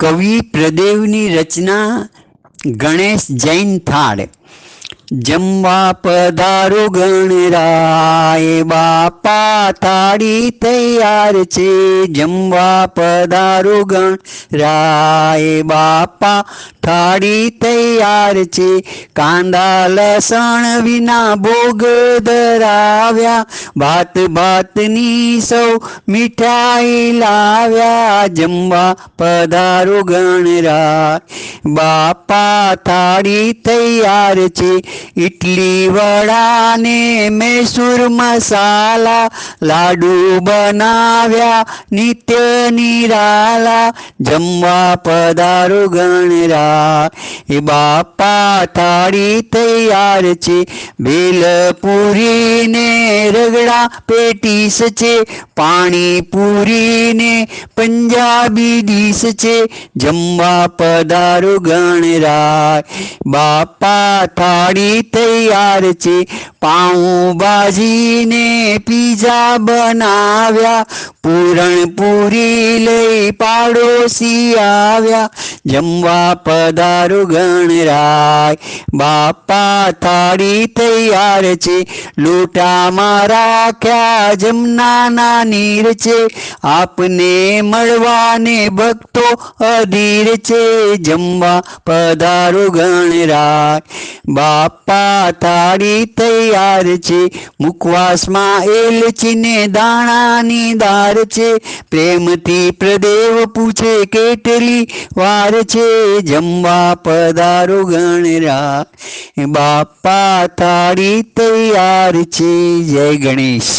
કવિ પ્રદેવની રચના ગણેશ જૈન થાળ. જમવા પધારો ગણરાય બાપા થાળી તૈયાર છે. જમવા પધારો ગણરાય બાપા થાળી તૈયાર છે. કાંદા લસણ વિના ભોગ ધરાવ્યા, ભાત ભાતની સૌ મીઠાઈ લાવ્યા. જમવા પધારો ગણરાય બાપા થાળી તૈયાર છે. ઇડલી વડા ને મૈસૂર મસાલા, લાડુ બનાવ્યા નિત્ય નિરાલા. જમવા પધારો ગણરાય બાપા થાળી તૈયાર છે. ભેલ પૂરી ને રગડા પેટીસ છે, પાણી પૂરી ને પંજાબી ડીશ છે. જમવા પધારો ગણરાય બાપા થાળી તૈયાર છે. પાઉં ભાજી ને પીઝા બનાવ્યા, પૂરણ પૂરી લઈ પાડોશી આવ્યા. જમવા પધારો ગણરાય બાપા થાળી તૈયાર છે. લોટામાં રાખ્યા જમનાના નીર છે, આપને મળવાને ભક્તો અધીર છે. જમવા પધારો ગણરાય બાપા થાળી તૈયાર છે. મુખવાસમાં એલચી ને દાણાની દાર છે, પ્રેમથી પ્રદેવ પૂછે કેટલી વાર છે. જમવા પધારો ગણરાય બાપા થાળી તૈયાર છે. જય ગણેશ.